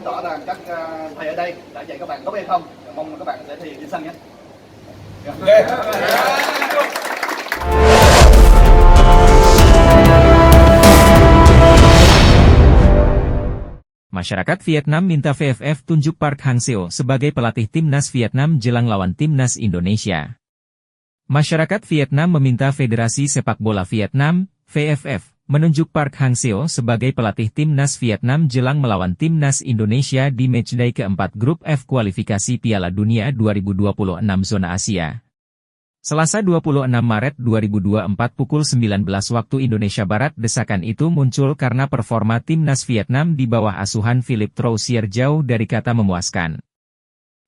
rõ ràng các thầy ở đây đã dạy các bạn tốt hay không. Mong các bạn sẽ thể hiện trên sân nhé. Masyarakat Vietnam minta VFF tunjuk Park Hang-seo sebagai pelatih timnas Vietnam jelang lawan timnas Indonesia. Masyarakat Vietnam meminta Federasi Sepak Bola Vietnam, VFF, menunjuk Park Hang-seo sebagai pelatih timnas Vietnam jelang melawan timnas Indonesia di matchday keempat grup F kualifikasi Piala Dunia 2026 zona Asia. Selasa 26 Maret 2024 pukul 19 waktu Indonesia Barat. Desakan itu muncul karena performa timnas Vietnam di bawah asuhan Philippe Troussier jauh dari kata memuaskan.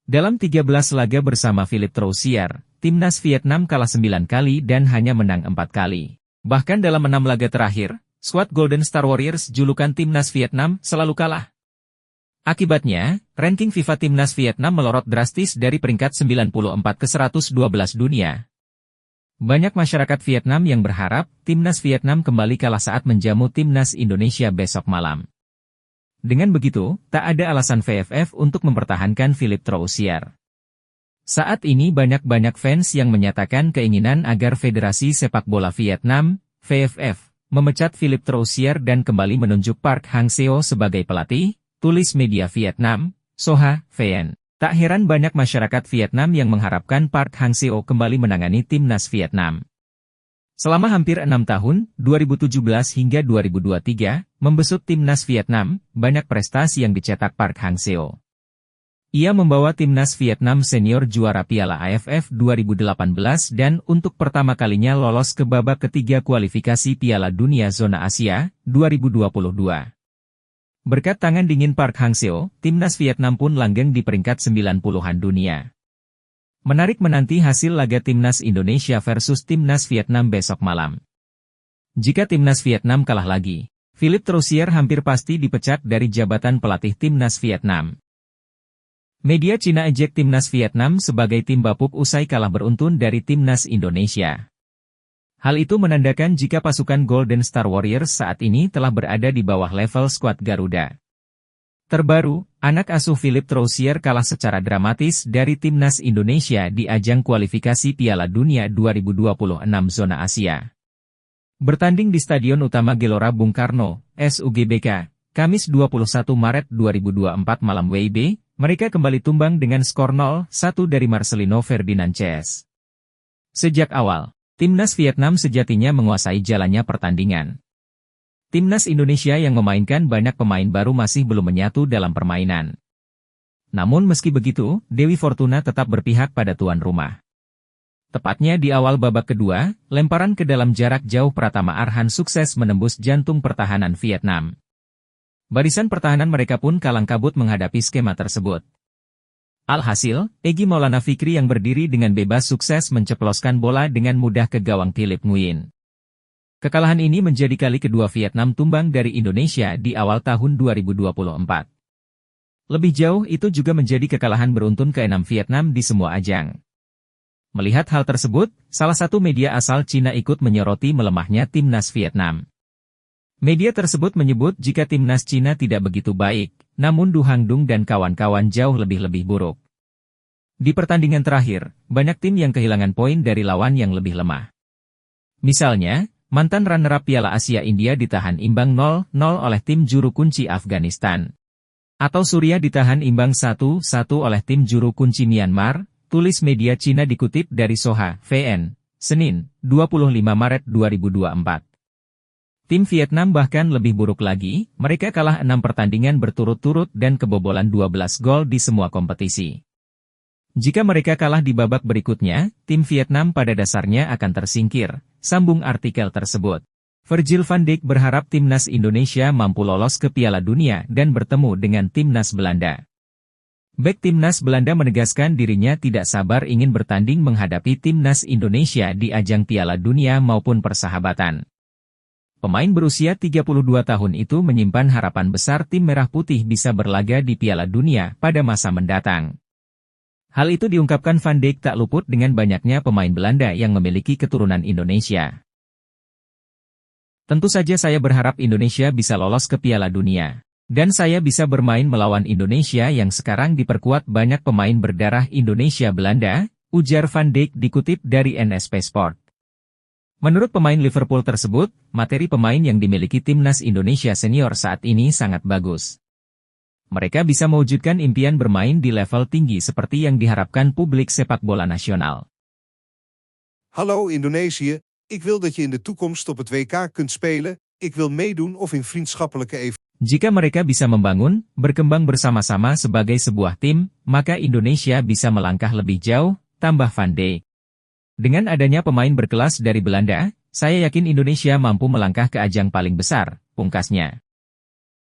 Dalam 13 laga bersama Philippe Troussier, timnas Vietnam kalah 9 kali dan hanya menang 4 kali. Bahkan dalam 6 laga terakhir, skuad Golden Star Warriors julukan timnas Vietnam selalu kalah. Akibatnya, ranking FIFA timnas Vietnam melorot drastis dari peringkat 94 ke 112 dunia. Banyak masyarakat Vietnam yang berharap timnas Vietnam kembali kalah saat menjamu timnas Indonesia besok malam. Dengan begitu, tak ada alasan VFF untuk mempertahankan Philippe Troussier. Saat ini banyak fans yang menyatakan keinginan agar Federasi Sepak Bola Vietnam, VFF, memecat Philippe Troussier dan kembali menunjuk Park Hang-seo sebagai pelatih, tulis media Vietnam, Soha, VN. Tak heran banyak masyarakat Vietnam yang mengharapkan Park Hang-seo kembali menangani timnas Vietnam. Selama hampir 6 tahun, 2017 hingga 2023, membesut timnas Vietnam, banyak prestasi yang dicetak Park Hang-seo. Ia membawa timnas Vietnam senior juara Piala AFF 2018 dan untuk pertama kalinya lolos ke babak ketiga kualifikasi Piala Dunia Zona Asia 2022. Berkat tangan dingin Park Hang-seo, timnas Vietnam pun langgeng di peringkat 90-an dunia. Menarik menanti hasil laga timnas Indonesia versus timnas Vietnam besok malam. Jika timnas Vietnam kalah lagi, Philippe Troussier hampir pasti dipecat dari jabatan pelatih timnas Vietnam. Media Cina ejek timnas Vietnam sebagai tim bapuk usai kalah beruntun dari timnas Indonesia. Hal itu menandakan jika pasukan Golden Star Warriors saat ini telah berada di bawah level skuad Garuda. Terbaru, anak asuh Philippe Troussier kalah secara dramatis dari timnas Indonesia di ajang kualifikasi Piala Dunia 2026 zona Asia. Bertanding di Stadion Utama Gelora Bung Karno, SUGBK, Kamis 21 Maret 2024 malam WIB, mereka kembali tumbang dengan skor 0-1 dari Marcelino Ferdinandes. Sejak awal, timnas Vietnam sejatinya menguasai jalannya pertandingan. Timnas Indonesia yang memainkan banyak pemain baru masih belum menyatu dalam permainan. Namun meski begitu, Dewi Fortuna tetap berpihak pada tuan rumah. Tepatnya di awal babak kedua, lemparan ke dalam jarak jauh Pratama Arhan sukses menembus jantung pertahanan Vietnam. Barisan pertahanan mereka pun kalang kabut menghadapi skema tersebut. Alhasil, Egy Maulana Fikri yang berdiri dengan bebas sukses menceploskan bola dengan mudah ke gawang Philip Nguyen. Kekalahan ini menjadi kali kedua Vietnam tumbang dari Indonesia di awal tahun 2024. Lebih jauh itu juga menjadi kekalahan beruntun ke-6 Vietnam di semua ajang. Melihat hal tersebut, salah satu media asal Cina ikut menyoroti melemahnya timnas Vietnam. Media tersebut menyebut jika timnas Cina tidak begitu baik, namun Du Hangdung dan kawan-kawan jauh lebih buruk. Di pertandingan terakhir, banyak tim yang kehilangan poin dari lawan yang lebih lemah. Misalnya, mantan runner-up Piala Asia India ditahan imbang 0-0 oleh tim juru kunci Afghanistan. Atau Suriah ditahan imbang 1-1 oleh tim juru kunci Myanmar, tulis media Cina dikutip dari Soha, VN, Senin, 25 Maret 2024. Tim Vietnam bahkan lebih buruk lagi, mereka kalah 6 pertandingan berturut-turut dan kebobolan 12 gol di semua kompetisi. Jika mereka kalah di babak berikutnya, tim Vietnam pada dasarnya akan tersingkir, sambung artikel tersebut. Virgil van Dijk berharap timnas Indonesia mampu lolos ke Piala Dunia dan bertemu dengan timnas Belanda. Bek timnas Belanda menegaskan dirinya tidak sabar ingin bertanding menghadapi timnas Indonesia di ajang Piala Dunia maupun persahabatan. Pemain berusia 32 tahun itu menyimpan harapan besar tim Merah Putih bisa berlaga di Piala Dunia pada masa mendatang. Hal itu diungkapkan Van Dijk tak luput dengan banyaknya pemain Belanda yang memiliki keturunan Indonesia. Tentu saja saya berharap Indonesia bisa lolos ke Piala Dunia. Dan saya bisa bermain melawan Indonesia yang sekarang diperkuat banyak pemain berdarah Indonesia-Belanda, ujar Van Dijk dikutip dari NSP Sport. Menurut pemain Liverpool tersebut, materi pemain yang dimiliki timnas Indonesia senior saat ini sangat bagus. Mereka bisa mewujudkan impian bermain di level tinggi seperti yang diharapkan publik sepak bola nasional. Hallo Indonesië, ik wil dat je in de toekomst op het WK kunt spelen, ik wil meedoen of in vriendschappelijke evenementen. Jika mereka bisa membangun, berkembang bersama-sama sebagai sebuah tim, maka Indonesia bisa melangkah lebih jauh, tambah Van Dijk. Dengan adanya pemain berkelas dari Belanda, saya yakin Indonesia mampu melangkah ke ajang paling besar, pungkasnya.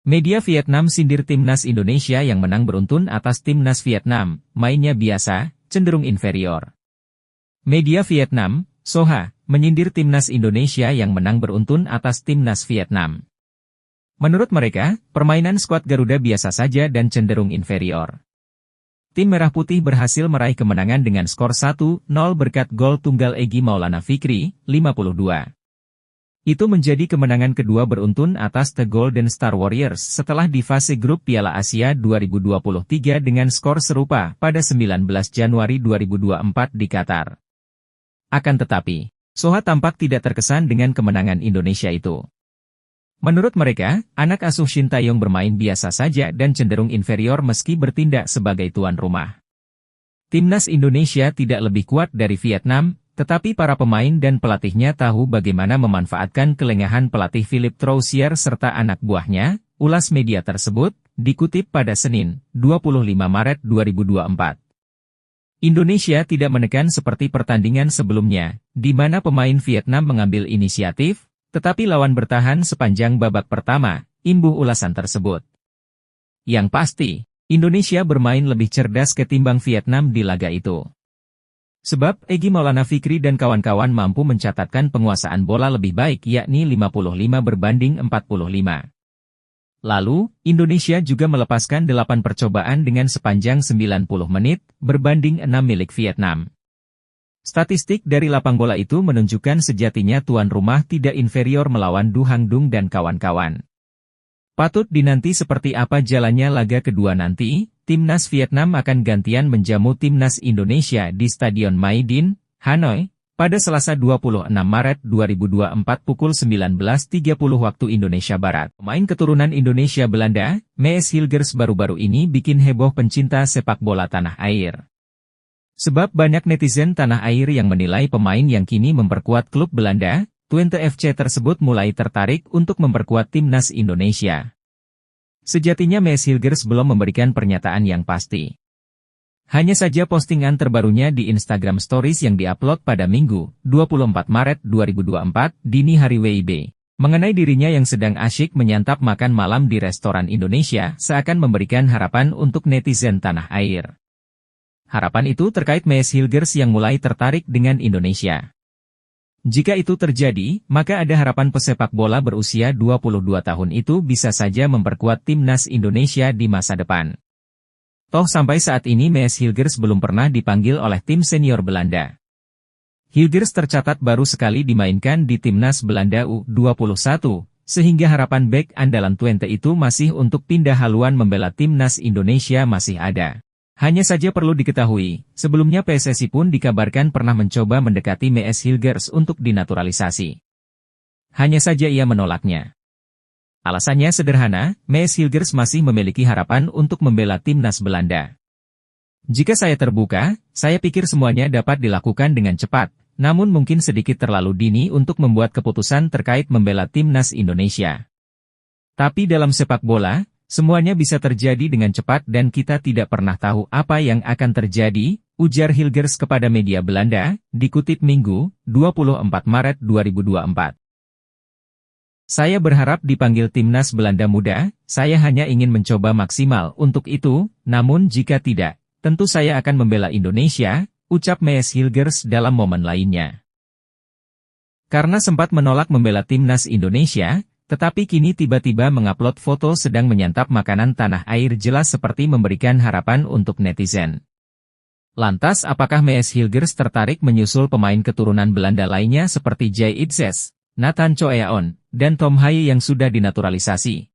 Media Vietnam sindir timnas Indonesia yang menang beruntun atas timnas Vietnam, mainnya biasa, cenderung inferior. Media Vietnam, Soha, menyindir timnas Indonesia yang menang beruntun atas timnas Vietnam. Menurut mereka, permainan skuad Garuda biasa saja dan cenderung inferior. Tim Merah Putih berhasil meraih kemenangan dengan skor 1-0 berkat gol tunggal Egy Maulana Fikri, 52. Itu menjadi kemenangan kedua beruntun atas The Golden Star Warriors setelah di fase grup Piala Asia 2023 dengan skor serupa pada 19 Januari 2024 di Qatar. Akan tetapi, Soha tampak tidak terkesan dengan kemenangan Indonesia itu. Menurut mereka, anak asuh Shin Taeyong bermain biasa saja dan cenderung inferior meski bertindak sebagai tuan rumah. Timnas Indonesia tidak lebih kuat dari Vietnam, tetapi para pemain dan pelatihnya tahu bagaimana memanfaatkan kelengahan pelatih Philip Troussier serta anak buahnya, ulas media tersebut, dikutip pada Senin, 25 Maret 2024. Indonesia tidak menekan seperti pertandingan sebelumnya, di mana pemain Vietnam mengambil inisiatif, tetapi lawan bertahan sepanjang babak pertama, imbuh ulasan tersebut. Yang pasti, Indonesia bermain lebih cerdas ketimbang Vietnam di laga itu. Sebab Egy Maulana Fikri dan kawan-kawan mampu mencatatkan penguasaan bola lebih baik yakni 55 berbanding 45. Lalu, Indonesia juga melepaskan 8 percobaan dengan sepanjang 90 menit, berbanding 6 milik Vietnam. Statistik dari lapang bola itu menunjukkan sejatinya tuan rumah tidak inferior melawan Du Hang Dung dan kawan-kawan. Patut dinanti seperti apa jalannya laga kedua nanti, timnas Vietnam akan gantian menjamu timnas Indonesia di Stadion Mai Dinh, Hanoi, pada Selasa 26 Maret 2024 pukul 19.30 waktu Indonesia Barat. Pemain keturunan Indonesia-Belanda, Mees Hilgers baru-baru ini bikin heboh pencinta sepak bola tanah air. Sebab banyak netizen tanah air yang menilai pemain yang kini memperkuat klub Belanda, Twente FC tersebut mulai tertarik untuk memperkuat timnas Indonesia. Sejatinya Mees Hilgers belum memberikan pernyataan yang pasti. Hanya saja postingan terbarunya di Instagram Stories yang diupload pada Minggu, 24 Maret 2024, dini hari WIB, mengenai dirinya yang sedang asyik menyantap makan malam di restoran Indonesia seakan memberikan harapan untuk netizen tanah air. Harapan itu terkait Mees Hilgers yang mulai tertarik dengan Indonesia. Jika itu terjadi, maka ada harapan pesepak bola berusia 22 tahun itu bisa saja memperkuat timnas Indonesia di masa depan. Toh sampai saat ini Mees Hilgers belum pernah dipanggil oleh tim senior Belanda. Hilgers tercatat baru sekali dimainkan di timnas Belanda U21, sehingga harapan bek andalan Twente itu masih untuk pindah haluan membela timnas Indonesia masih ada. Hanya saja perlu diketahui, sebelumnya PSSI pun dikabarkan pernah mencoba mendekati Mees Hilgers untuk dinaturalisasi. Hanya saja ia menolaknya. Alasannya sederhana, Mees Hilgers masih memiliki harapan untuk membela timnas Belanda. Jika saya terbuka, saya pikir semuanya dapat dilakukan dengan cepat, namun mungkin sedikit terlalu dini untuk membuat keputusan terkait membela timnas Indonesia. Tapi dalam sepak bola, semuanya bisa terjadi dengan cepat dan kita tidak pernah tahu apa yang akan terjadi, ujar Hilgers kepada media Belanda, dikutip Minggu, 24 Maret 2024. Saya berharap dipanggil timnas Belanda muda, saya hanya ingin mencoba maksimal untuk itu, namun jika tidak, tentu saya akan membela Indonesia, ucap Mees Hilgers dalam momen lainnya. Karena sempat menolak membela timnas Indonesia, tetapi kini tiba-tiba mengupload foto sedang menyantap makanan tanah air jelas seperti memberikan harapan untuk netizen. Lantas apakah Mees Hilgers tertarik menyusul pemain keturunan Belanda lainnya seperti Jay Itzes, Nathan Choeaon, dan Tom Haye yang sudah dinaturalisasi?